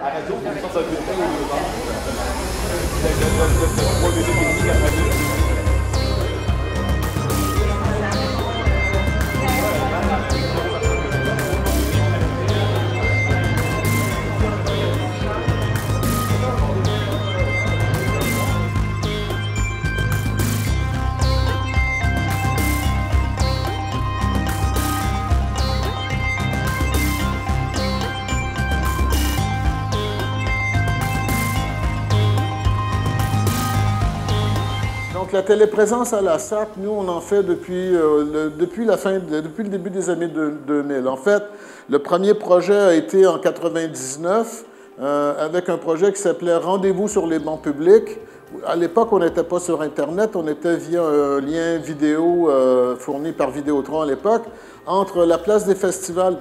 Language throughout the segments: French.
À radio, il y a une sorte de bulletin aux deux bandes. De 3 minutes et demie, 4 minutes. Donc la téléprésence à la SAC, nous on en fait depuis le début des années 2000. En fait, le premier projet a été en 99 avec un projet qui s'appelait Rendez-vous sur les bancs publics. À l'époque, on n'était pas sur Internet, on était via un lien vidéo fourni par Vidéotron à l'époque, entre la place des festivals,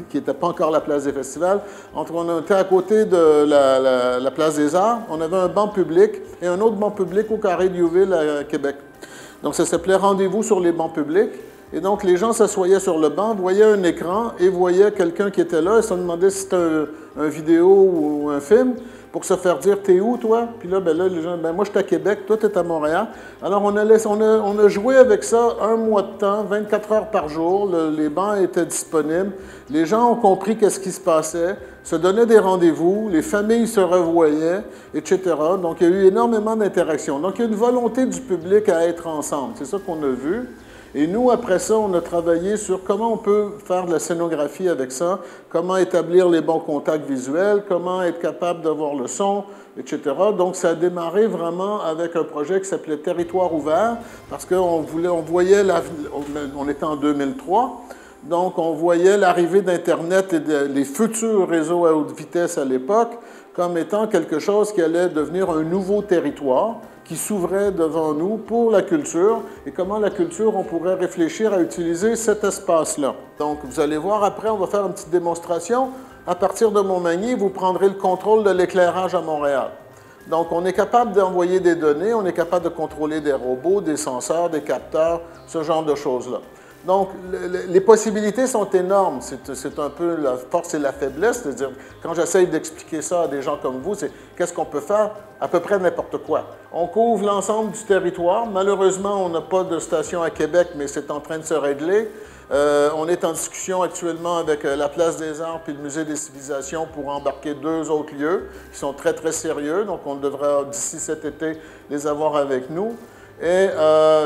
qui n'était pas encore la place des festivals, on était à côté de la place des Arts, on avait un banc public et un autre banc public au carré de Youville à Québec. Donc ça s'appelait Rendez-vous sur les bancs publics. Et donc les gens s'assoyaient sur le banc, voyaient un écran et voyaient quelqu'un qui était là et se demandaient si c'était un vidéo ou un film, pour se faire dire « T'es où, toi? » Puis là, les gens, moi, je suis à Québec, toi, t'es à Montréal. Alors, on a joué avec ça un mois de temps, 24 heures par jour. Les bancs étaient disponibles. Les gens ont compris qu'est-ce qui se passait, se donnaient des rendez-vous, les familles se revoyaient, etc. Donc, il y a eu énormément d'interactions. Donc, il y a une volonté du public à être ensemble. C'est ça qu'on a vu. Et nous, après ça, on a travaillé sur comment on peut faire de la scénographie avec ça, comment établir les bons contacts visuels, comment être capable d'avoir le son, etc. Donc, ça a démarré vraiment avec un projet qui s'appelait Territoire ouvert, parce qu'on voyait, on était en 2003, donc on voyait l'arrivée d'Internet et les futurs réseaux à haute vitesse à l'époque comme étant quelque chose qui allait devenir un nouveau territoire, qui s'ouvrait devant nous pour la culture et comment la culture, on pourrait réfléchir à utiliser cet espace-là. Donc, vous allez voir après, on va faire une petite démonstration. À partir de Montmagny, vous prendrez le contrôle de l'éclairage à Montréal. Donc, on est capable d'envoyer des données, on est capable de contrôler des robots, des senseurs, des capteurs, ce genre de choses-là. Donc, les possibilités sont énormes. C'est un peu la force et la faiblesse. C'est-à-dire, quand j'essaye d'expliquer ça à des gens comme vous, c'est qu'est-ce qu'on peut faire? À peu près n'importe quoi. On couvre l'ensemble du territoire. Malheureusement, on n'a pas de station à Québec, mais c'est en train de se régler. On est en discussion actuellement avec la Place des Arts puis le Musée des Civilisations pour embarquer 2 autres lieux qui sont très, très sérieux. Donc, on devrait, d'ici cet été, les avoir avec nous. Et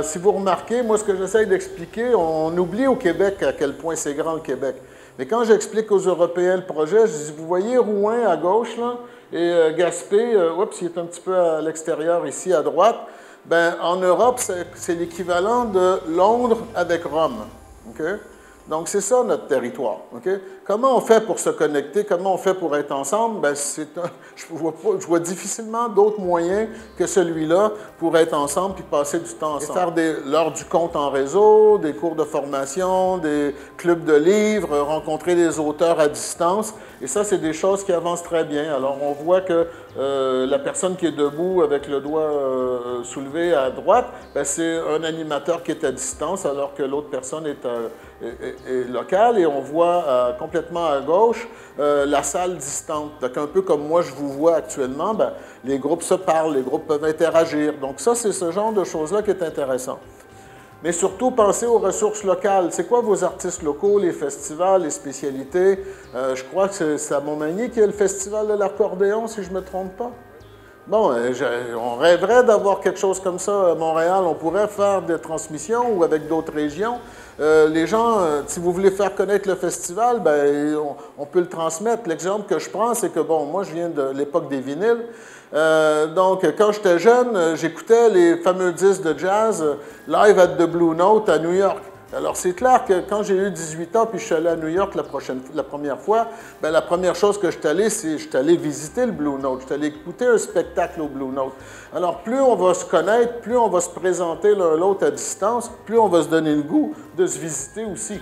si vous remarquez, moi, ce que j'essaye d'expliquer, on oublie au Québec à quel point c'est grand le Québec. Mais quand j'explique aux Européens le projet, je dis, vous voyez Rouen à gauche, là, et Gaspé, oups, il est un petit peu à l'extérieur ici, à droite. Bien, en Europe, c'est l'équivalent de Londres avec Rome. Okay? Donc, c'est ça notre territoire. Okay? Comment on fait pour se connecter? Comment on fait pour être ensemble? Bien, je vois difficilement d'autres moyens que celui-là pour être ensemble puis passer du temps ensemble. Et faire l'heure du compte en réseau, des cours de formation, des clubs de livres, rencontrer des auteurs à distance. Et ça, c'est des choses qui avancent très bien. Alors, on voit que la personne qui est debout avec le doigt soulevé à droite, c'est un animateur qui est à distance alors que l'autre personne est locale. Et on voit complètement à gauche la salle distante. Donc, un peu comme moi, je vous vois actuellement, les groupes se parlent, les groupes peuvent interagir. Donc, ça, c'est ce genre de choses-là qui est intéressant. Mais surtout, pensez aux ressources locales. C'est quoi vos artistes locaux, les festivals, les spécialités? Je crois que c'est à Montmagny qu'il y a le festival de l'accordéon, si je ne me trompe pas. Bon, on rêverait d'avoir quelque chose comme ça à Montréal. On pourrait faire des transmissions ou avec d'autres régions. Les gens, si vous voulez faire connaître le festival, on peut le transmettre. L'exemple que je prends, c'est que, bon, moi, je viens de l'époque des vinyles. Donc, quand j'étais jeune, j'écoutais les fameux disques de jazz Live at the Blue Note à New York. Alors, c'est clair que quand j'ai eu 18 ans puis je suis allé à New York la première fois, la première chose que je suis allé, c'est je suis allé visiter le Blue Note, je suis allé écouter un spectacle au Blue Note. Alors, plus on va se connaître, plus on va se présenter l'un l'autre à distance, plus on va se donner le goût de se visiter aussi.